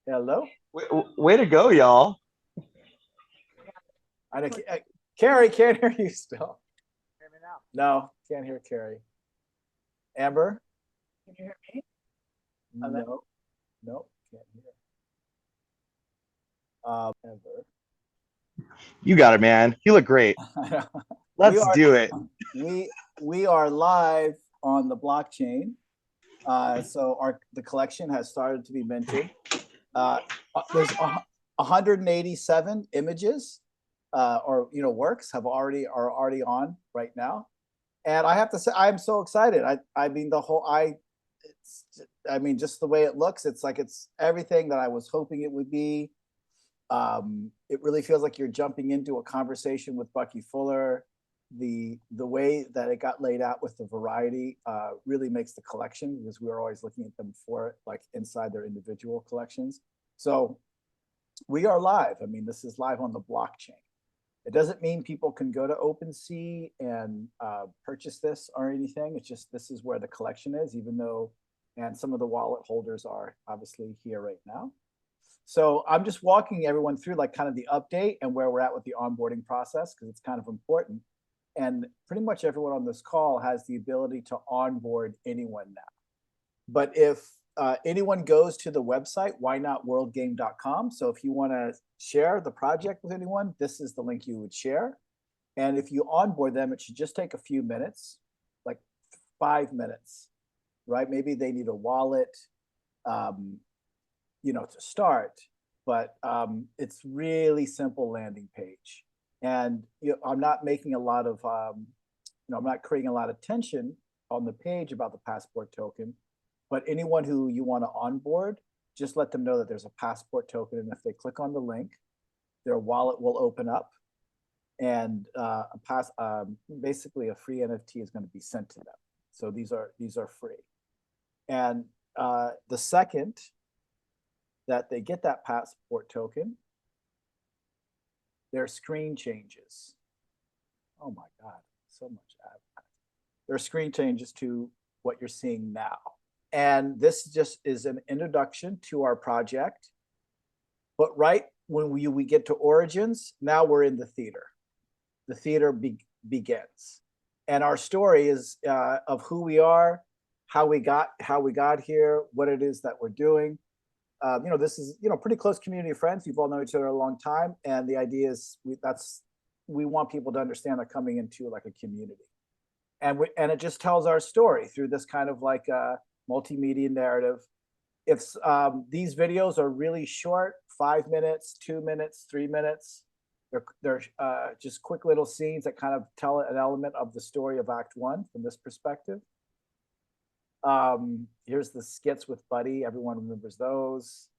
Hello. Way to go, y'all. I know, Carrie can't hear you still. Hear me now? No, can't hear Carrie. Amber? Can you hear me? No, no, can't hear. Amber. You got it, man. You look great. we Let's are do it. we we are live on the blockchain. So the collection has started to be minted. There's 187 images or works are already on right now, and I have to say I'm so excited. I mean the whole it's I mean just the way it looks, it's like it's everything that I was hoping it would be. It really feels like you're jumping into a conversation with Bucky Fuller. The way that it got laid out with the variety really makes the collection, because we were always looking at them for it, like inside their individual collections. So we are live. I mean, this is live on the blockchain. It doesn't mean people can go to OpenSea and purchase this or anything. It's just this is where the collection is, even though, and some of the wallet holders are obviously here right now. So I'm just walking everyone through like kind of the update and where we're at with the onboarding process, because it's kind of important. And pretty much everyone on this call has the ability to onboard anyone now. But if anyone goes to the website, whynotworldgame.com. So if you want to share the project with anyone, this is the link you would share. And if you onboard them, it should just take a few minutes, like 5 minutes, right? Maybe they need a wallet, um, to start, but it's really simple landing page. And I'm not making a lot of, I'm not creating a lot of tension on the page about the passport token, but anyone who you want to onboard, just let them know that there's a passport token. And if they click on the link, their wallet will open up, and basically a free NFT is going to be sent to them. So these are free. And the second that they get that passport token, their screen changes. Oh my God, so much ad. Their screen changes to what you're seeing now. And this just is an introduction to our project. But right when we get to Origins, now we're in the theater. The theater begins. And our story is of who we are, how we got here, what it is that we're doing. This is pretty close community of friends. You've all known each other a long time, and the idea is we want people to understand they're coming into like a community, and it just tells our story through this kind of like a multimedia narrative. If these videos are really short, 5 minutes, 2 minutes, 3 minutes, they're just quick little scenes that kind of tell an element of the story of Act One from this perspective. Here's the skits with Buddy. Everyone remembers those.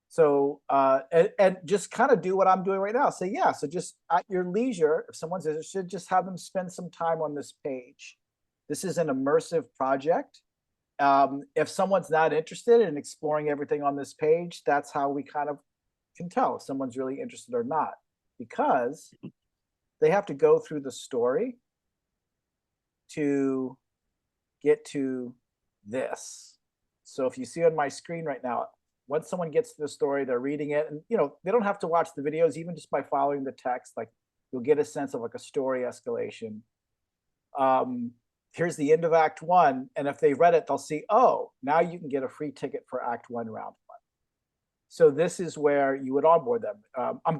So and just kind of do what I'm doing right now. Say yeah. So just at your leisure, if someone's interested, just have them spend some time on this page. This is an immersive project. If someone's not interested in exploring everything on this page, that's how we kind of can tell if someone's really interested or not, because they have to go through the story to get to this. So if you see on my screen right now, once someone gets to the story, they're reading it, and they don't have to watch the videos. Even just by following the text, like you'll get a sense of like a story escalation. Here's the end of Act One, and if they read it, they'll see, oh, now you can get a free ticket for Act One, Round One. So this is where you would onboard them,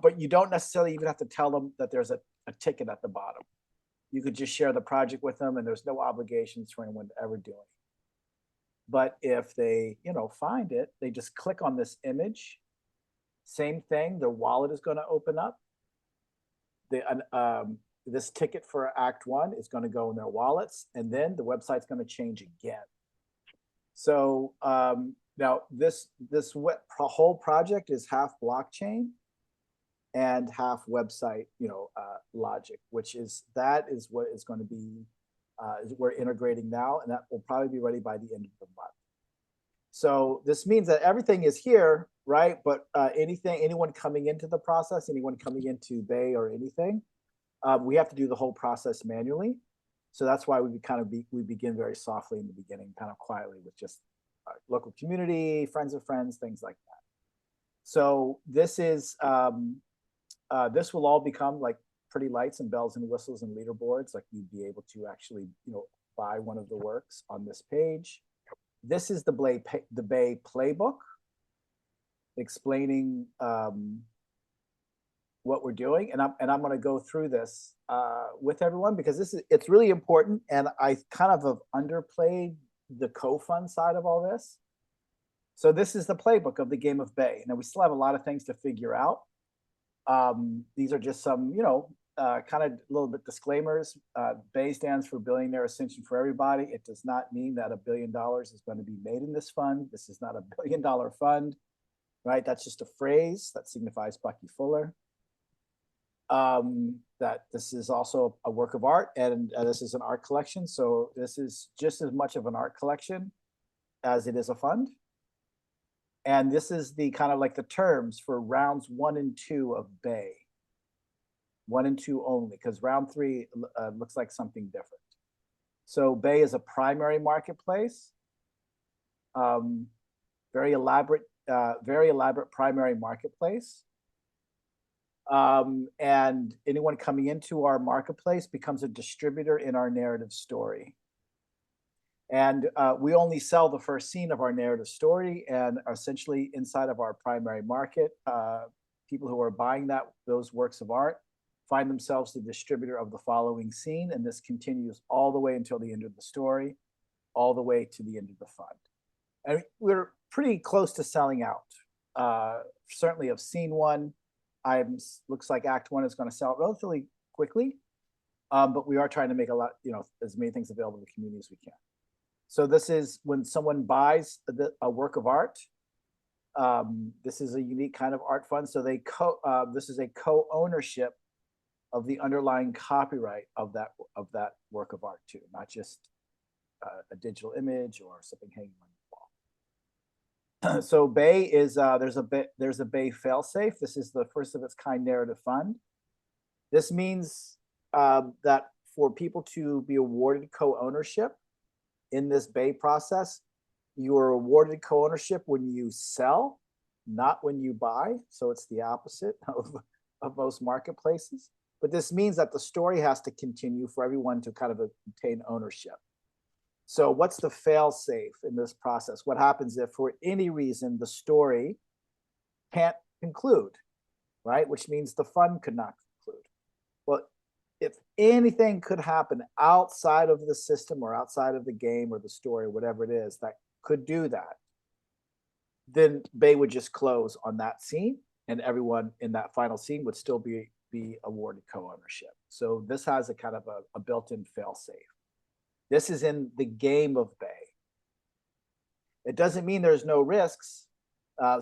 but you don't necessarily even have to tell them that there's a ticket at the bottom. You could just share the project with them, and there's no obligations for anyone to ever do it. But if they, find it, they just click on this image. Same thing, their wallet is going to open up. This ticket for Act One is going to go in their wallets, and then the website's going to change again. So now this whole project is half blockchain and half website, logic, which is what is going to be we're integrating now, and that will probably be ready by the end of the month. So this means that everything is here, right? But anyone coming into the process, anyone coming into Bay or anything, we have to do the whole process manually. So that's why we begin very softly in the beginning, kind of quietly with just local community, friends of friends, things like that. So this is this will all become like pretty lights and bells and whistles and leaderboards. Like you'd be able to actually, buy one of the works on this page. This is the Bay playbook explaining what we're doing, and I'm going to go through this with everyone because it's really important, and I kind of have underplayed the co-fund side of all this. So this is the playbook of the game of Bay. Now we still have a lot of things to figure out. These are just some, kind of a little bit disclaimers. Bay stands for Billionaire Ascension for Everybody. It does not mean that $1 billion is going to be made in this fund. This is not a $1 billion fund, right? That's just a phrase that signifies Bucky Fuller. That this is also a work of art, and this is an art collection. So this is just as much of an art collection as it is a fund. And this is the kind of like the terms for rounds 1 and 2 of Bay. 1 and 2 only, because round 3 looks like something different. So Bay is a primary marketplace, very elaborate primary marketplace. And anyone coming into our marketplace becomes a distributor in our narrative story. And we only sell the first scene of our narrative story, and essentially inside of our primary market, people who are buying those works of art find themselves the distributor of the following scene, and this continues all the way until the end of the story, all the way to the end of the fund. And we're pretty close to selling out, certainly of scene 1. Looks like Act 1 is going to sell relatively quickly, but we are trying to make a lot, as many things available to the community as we can. So this is when someone buys a work of art. This is a unique kind of art fund. So this is a co-ownership of the underlying copyright of that work of art too, not just a digital image or something hanging on the wall. So Bay is there's a Bay failsafe. This is the first of its kind narrative fund. This means that for people to be awarded co-ownership in this Bay process, you are awarded co-ownership when you sell, not when you buy. So it's the opposite of most marketplaces. But this means that the story has to continue for everyone to kind of obtain ownership. So what's the fail safe in this process? What happens if for any reason the story can't conclude, right? Which means the fund could not conclude. Well, if anything could happen outside of the system or outside of the game or the story, whatever it is that could do that, then Bay would just close on that scene, and everyone in that final scene would still be awarded co-ownership. So this has a kind of a built-in fail-safe. This is in the game of Bay. It doesn't mean there's no risks.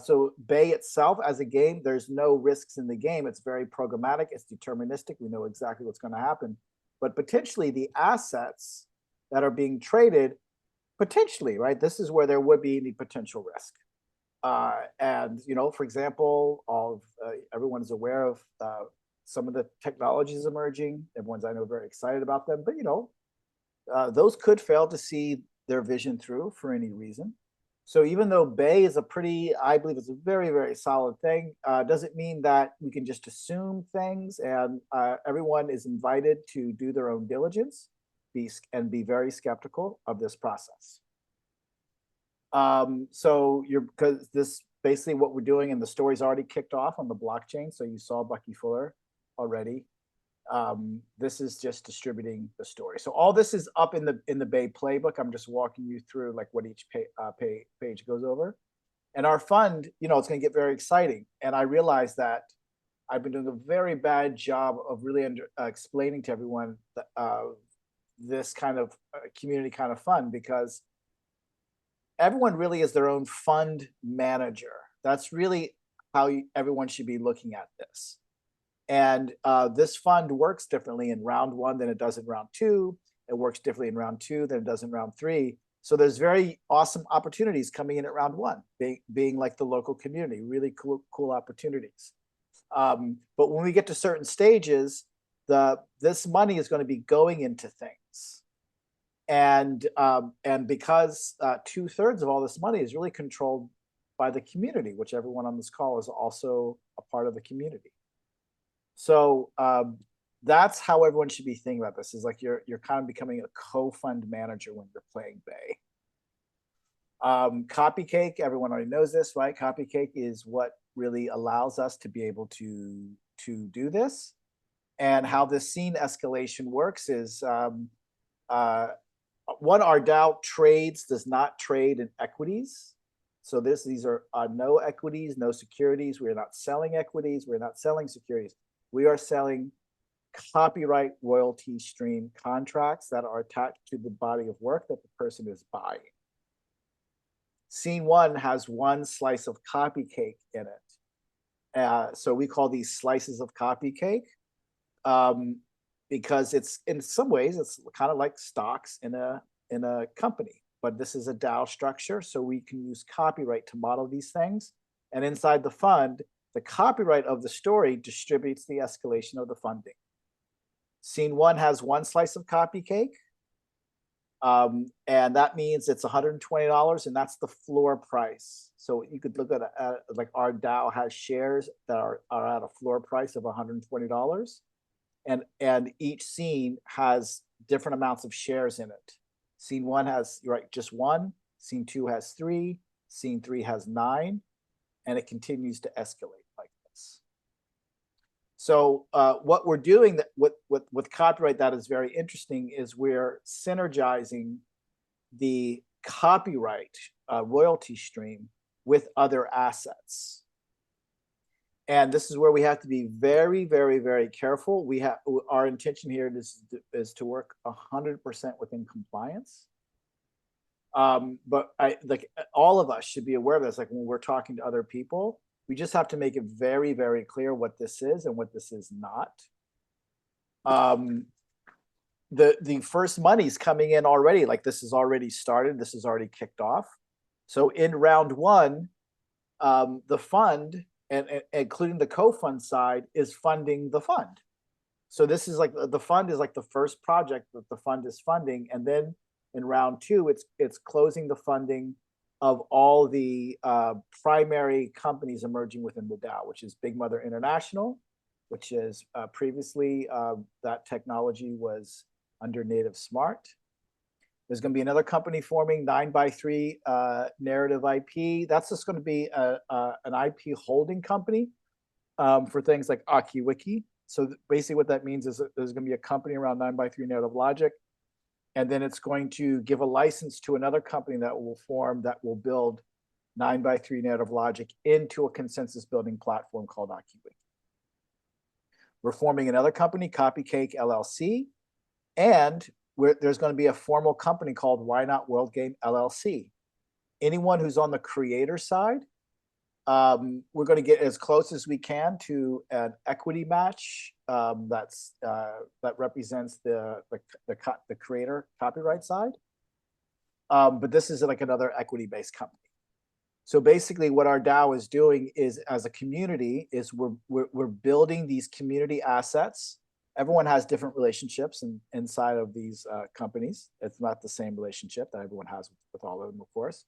So Bay itself as a game, there's no risks in the game. It's very programmatic. It's deterministic. We know exactly what's going to happen. But potentially the assets that are being traded, potentially, right? This is where there would be any potential risk. And, for example, everyone is aware of some of the technologies emerging. Everyone's, I know, very excited about them. But, those could fail to see their vision through for any reason. So even though Bay is I believe it's a very, very solid thing, doesn't mean that we can just assume things, and everyone is invited to do their own diligence and be very skeptical of this process. Because this basically what we're doing, and the story's already kicked off on the blockchain. So you saw Bucky Fuller already. This is just distributing the story. So all this is up in the Bay playbook. I'm just walking you through like what each page goes over. And our fund, it's going to get very exciting. And I realized that I've been doing a very bad job of really explaining to everyone this kind of community kind of fund, because everyone really is their own fund manager. That's really how everyone should be looking at this. And this fund works differently in round 1 than it does in round 2. It works differently in round 2 than it does in round 3. So there's very awesome opportunities coming in at round 1, being like the local community, really cool opportunities. But when we get to certain stages, this money is going to be going into things. And because 2/3 of all this money is really controlled by the community, which everyone on this call is also a part of the community. So that's how everyone should be thinking about this, is like you're kind of becoming a co-fund manager when you're playing Bay. Copy cake, everyone already knows this, right? Copy cake is what really allows us to be able to do this. And how this scene escalation works is our DAO trades, does not trade in equities. So these are no equities, no securities. We're not selling equities. We're not selling securities. We are selling copyright royalty stream contracts that are attached to the body of work that the person is buying. Scene one has one slice of copy cake in it. So we call these slices of copy cake because it's, in some ways, it's kind of like stocks in a company, but this is a DAO structure. So we can use copyright to model these things. And inside the fund, the copyright of the story distributes the escalation of the funding. Scene one has one slice of copy cake. And that means it's $120, and that's the floor price. So you could look at like our DAO has shares that are at a floor price of $120, and each scene has different amounts of shares in it. Scene one has just one. Scene two has 3. Scene 3 has 9, and it continues to escalate like this. So what we're doing with copyright that is very interesting is we're synergizing the copyright royalty stream with other assets. And this is where we have to be very, very, very careful. Our intention here is to work 100% within compliance. But all of us should be aware of this. Like when we're talking to other people, we just have to make it very, very clear what this is and what this is not. The first money's coming in already. Like this has already started. This has already kicked off. So in round one, the fund, and including the co-fund side, is funding the fund. So this is like the fund is like the first project that the fund is funding, and then in round two, it's closing the funding of all the primary companies emerging within the DAO, which is Big Mother International, which is previously that technology was under Native Smart. There's going to be another company forming, 9x3 Narrative IP. That's just going to be an IP holding company for things like AkiWiki. So basically what that means is that there's going to be a company around 9x3 Narrative Logic, and then it's going to give a license to another company that will form, that will build 9x3 Narrative Logic into a consensus building platform called AkiWiki. We're forming another company, Copycake LLC, and there's going to be a formal company called Why Not World Game LLC. Anyone who's on the creator side, we're going to get as close as we can to an equity match that represents the creator copyright side. But this is like another equity-based company. So basically what our DAO is doing is, as a community, is we're building these community assets. Everyone has different relationships inside of these companies. It's not the same relationship that everyone has with all of them, of course.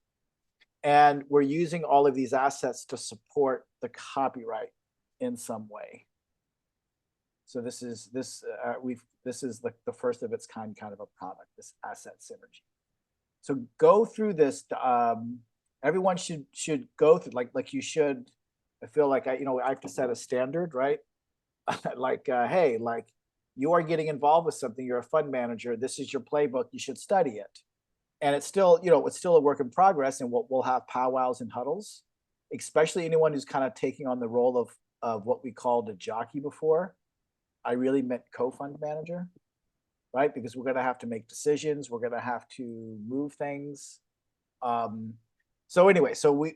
And we're using all of these assets to support the copyright in some way. So this is the first of its kind of a product, this asset synergy. So go through this. Everyone should go through, like you should. I feel like I have to set a standard, right? Like, hey, like you are getting involved with something. You're a fund manager. This is your playbook. You should study it. And it's still, it's still a work in progress, and we'll have powwows and huddles, especially anyone who's kind of taking on the role of what we called a jockey before. I really meant co-fund manager, right? Because we're going to have to make decisions. We're going to have to move things. So anyway, so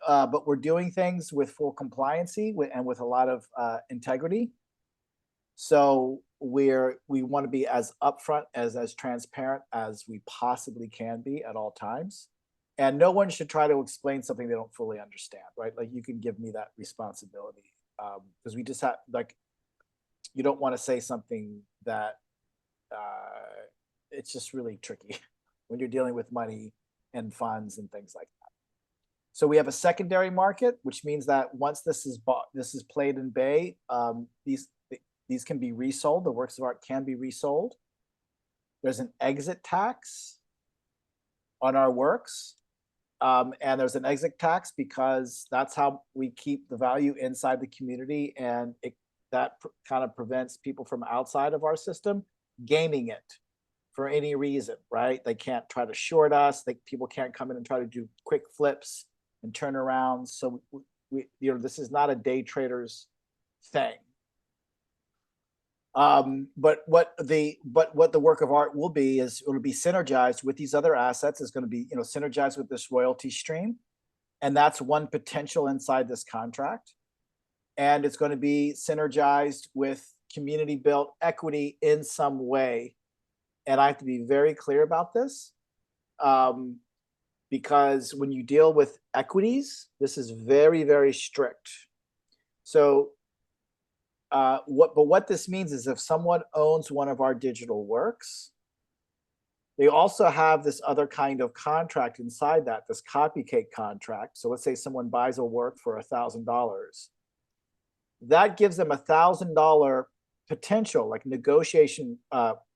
but we're doing things with full compliancy and with a lot of integrity. So we want to be as upfront, as transparent as we possibly can be at all times. And no one should try to explain something they don't fully understand, right? Like you can give me that responsibility, because we just have, like, you don't want to say something that it's just really tricky when you're dealing with money and funds and things like that. So we have a secondary market, which means that once this is bought, this is played in Bay, these can be resold. The works of art can be resold. There's an exit tax on our works. And there's an exit tax because that's how we keep the value inside the community, and that kind of prevents people from outside of our system gaming it for any reason, right? They can't try to short us. People can't come in and try to do quick flips and turnarounds. So this is not a day trader's thing. But what the work of art will be is it'll be synergized with these other assets. Is going to be synergized with this royalty stream, and that's one potential inside this contract. And it's going to be synergized with community built equity in some way. And I have to be very clear about this, because when you deal with equities, this is very, very strict. So what this means is if someone owns one of our digital works, they also have this other kind of contract inside that, this copycat contract. So let's say someone buys a work for $1,000. That gives them $1,000 potential, like negotiation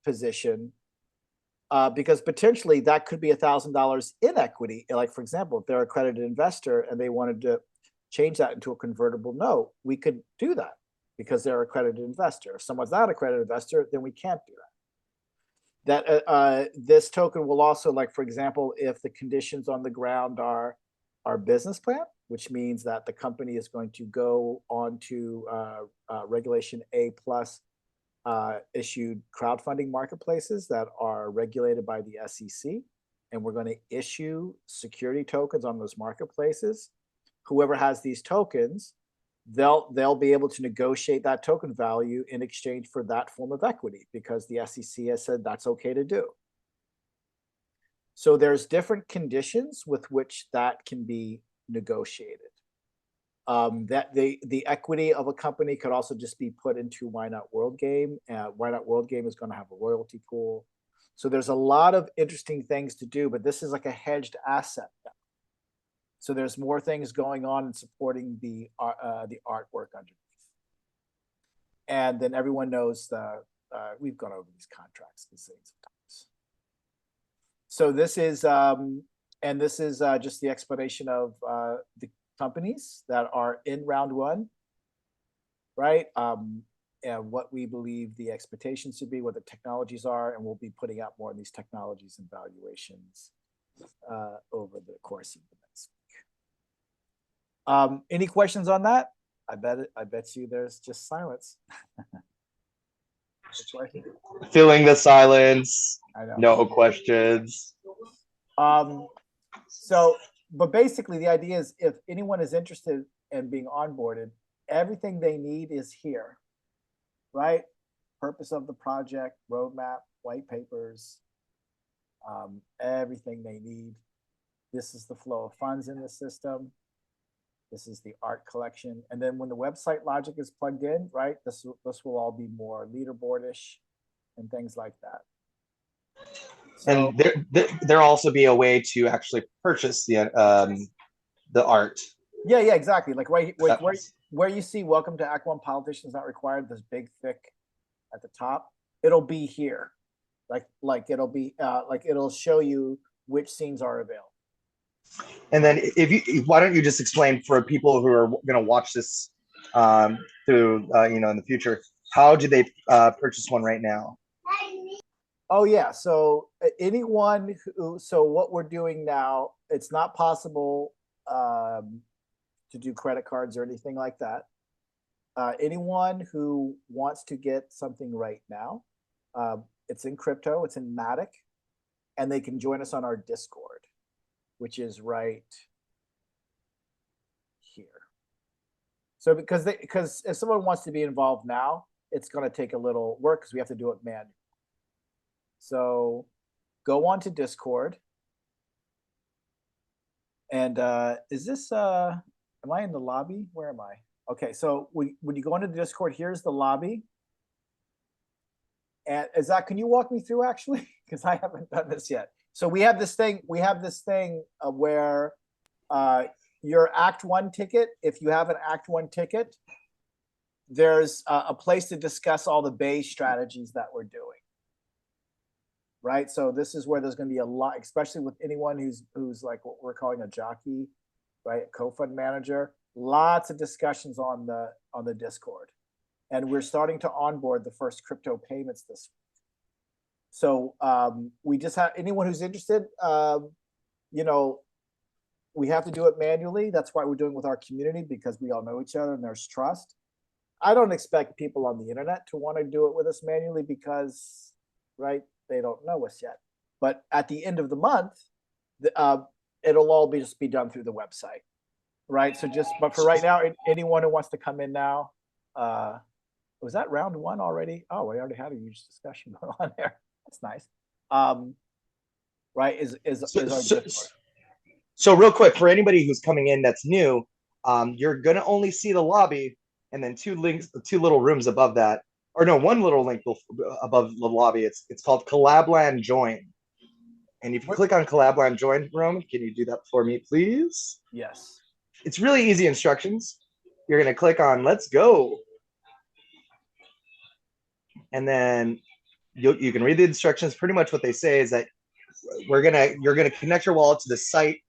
position, because potentially that could be $1,000 in equity. Like, for example, if they're an accredited investor and they wanted to change that into a convertible note, we could do that because they're an accredited investor. If someone's not an accredited investor, then we can't do that. This token will also, like, for example, if the conditions on the ground are our business plan, which means that the company is going to go on to Regulation A+ issued crowdfunding marketplaces that are regulated by the SEC, and we're going to issue security tokens on those marketplaces. Whoever has these tokens, they'll be able to negotiate that token value in exchange for that form of equity because the SEC has said that's okay to do. So there's different conditions with which that can be negotiated. That the equity of a company could also just be put into Why Not World Game. Why Not World Game is going to have a royalty pool. So there's a lot of interesting things to do, but this is like a hedged asset now. So there's more things going on in supporting the artwork underneath. And then everyone knows we've gone over these contracts the same sometimes. So this is just the explanation of the companies that are in round one, right? And what we believe the expectations should be, what the technologies are, and we'll be putting out more of these technologies and valuations over the course of the next week. Any questions on that? I bet you there's just silence. Filling the silence. I know. No questions. But basically the idea is if anyone is interested in being onboarded, everything they need is here, right? Purpose of the project, roadmap, white papers, everything they need. This is the flow of funds in the system. This is the art collection. And then when the website logic is plugged in, right, this will all be more leaderboardish and things like that. So, and there'll also be a way to actually purchase the art. Yeah, exactly. Like where you see "Welcome to Act One: Politicians Not Required," this big thick at the top, it'll be here. Like it'll be it'll show you which scenes are available. And then why don't you just explain for people who are going to watch this through in the future, how do they purchase one right now? Oh yeah, so anyone so what we're doing now, it's not possible to do credit cards or anything like that. Anyone who wants to get something right now, it's in crypto, it's in Matic, and they can join us on our Discord, which is right here. So because if someone wants to be involved now, it's going to take a little work because we have to do it manually. So go on to Discord. And is this, am I in the lobby? Where am I? Okay, so when you go into the Discord, here's the lobby. And Zach, can you walk me through actually? Because I haven't done this yet. So we have this thing, where your Act 1 ticket, if you have an Act 1 ticket, there's a place to discuss all the Bay strategies that we're doing. Right. So this is where there's going to be a lot, especially with anyone who's like what we're calling a jockey, right? Co-fund manager. Lots of discussions on the Discord. And we're starting to onboard the first crypto payments this week. So we just have anyone who's interested, you know, we have to do it manually. That's why we're doing it with our community, because we all know each other and there's trust. I don't expect people on the internet to want to do it with us manually because, right, they don't know us yet. But at the end of the month, it'll all just be done through the website, right? So but for right now, anyone who wants to come in now, was that round 1 already? Oh, we already had a huge discussion going on there. That's nice. Right, so real quick, for anybody who's coming in that's new, you're gonna only see the lobby and then 2 little rooms above that, or no, 1 little link above the lobby. It's called Collabland Join. And if you click on Collabland Join, Roman, can you do that for me, please? Yes. It's really easy instructions. You're gonna click on Let's Go. And then you can read the instructions. Pretty much what they say is that you're gonna connect your wallet to the site,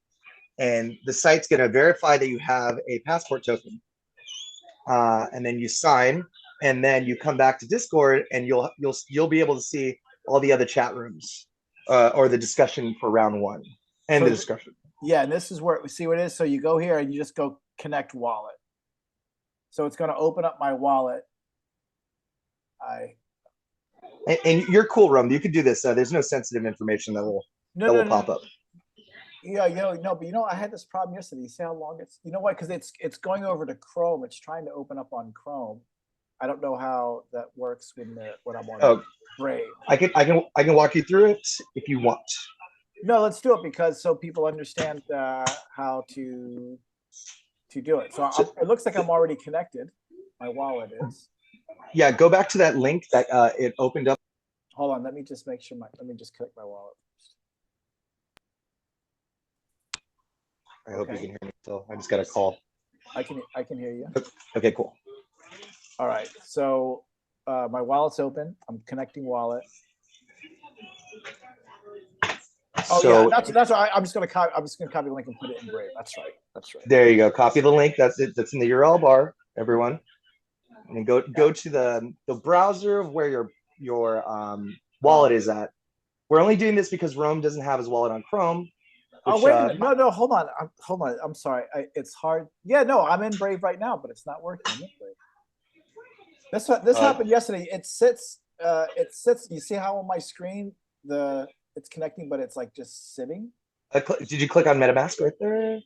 and the site's gonna verify that you have a passport token. And then you sign, and then you come back to Discord, and you'll be able to see all the other chat rooms or the discussion for round 1 and the discussion. Yeah, and this is where we see what it is. So you go here and you just go connect wallet. So it's going to open up my wallet. And you're cool, Rum. You can do this. There's no sensitive information that will pop up. Yeah, but I had this problem yesterday. You see how long it's, you know what? Because it's going over to Chrome. It's trying to open up on Chrome. I don't know how that works when I'm on Brave. I can walk you through it if you want. No, let's do it, because so people understand how to do it. So it looks like I'm already connected. My wallet is. Yeah, go back to that link that it opened up. Hold on, let me just make sure let me just click my wallet first. I hope you can hear me still. I just got a call. I can hear you. Okay, cool. All right, so my wallet's open. I'm connecting wallet. Oh so, yeah, that's right. I'm just gonna copy the link and put it in Brave. That's right. There you go. Copy the link. That's it. That's in the URL bar, everyone. And then go to the browser of where your wallet is at. We're only doing this because Rome doesn't have his wallet on Chrome. Which, wait a minute. No, hold on. I'm sorry. It's hard. Yeah, no, I'm in Brave right now, but it's not working. This happened yesterday. It sits. You see how on my screen it's connecting, but it's like just sitting. Did you click on MetaMask right there?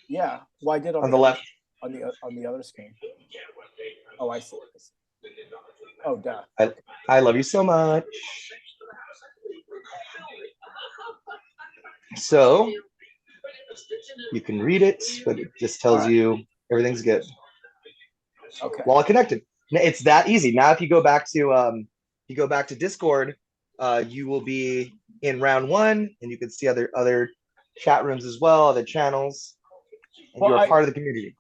Yeah. Well, I did on the left. On the other screen. Oh, I see. Oh, duh. I love you so much. So you can read it, but it just tells you everything's good. Okay. Wallet connected. It's that easy. Now, if you go back to Discord, you will be in round 1, and you can see other chat rooms as well, other channels, and you're part of the community.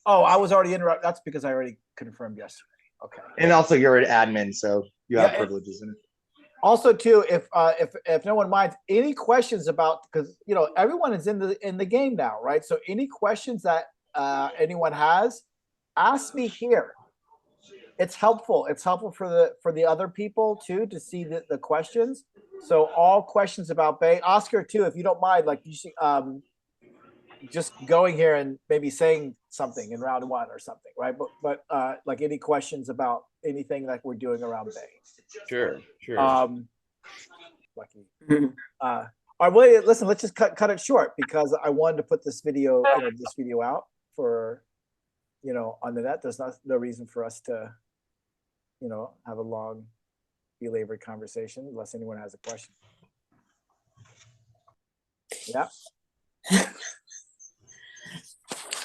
Oh, I was already interrupted. That's because I already confirmed yesterday. Okay. And also, you're an admin, so you have privileges in it. Also, too, if no one minds, any questions about, because everyone is in the game now, right? So any questions that anyone has, ask me here. It's helpful. It's helpful for the other people too to see the questions. So all questions about Bay, Oscar too, if you don't mind, like you should, just going here and maybe saying something in round 1 or something, right? But like any questions about anything that we're doing around Bay. Sure. Lucky. All right, well, listen, let's just cut it short, because I wanted to put this video out for on the net. There's no reason for us to have a long belabored conversation unless anyone has a question. Yeah.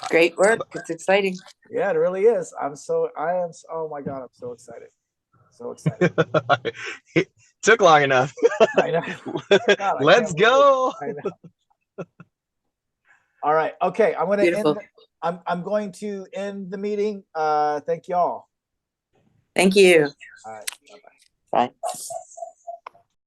Great work. It's exciting. Yeah, it really is. Oh my God, I'm so excited. So excited. It took long enough. I know. God, Let's go. I know. All right. Okay. I'm going to Beautiful. end. I'm going to end the meeting. Thank you all. Thank you. All right. Bye-bye. Bye.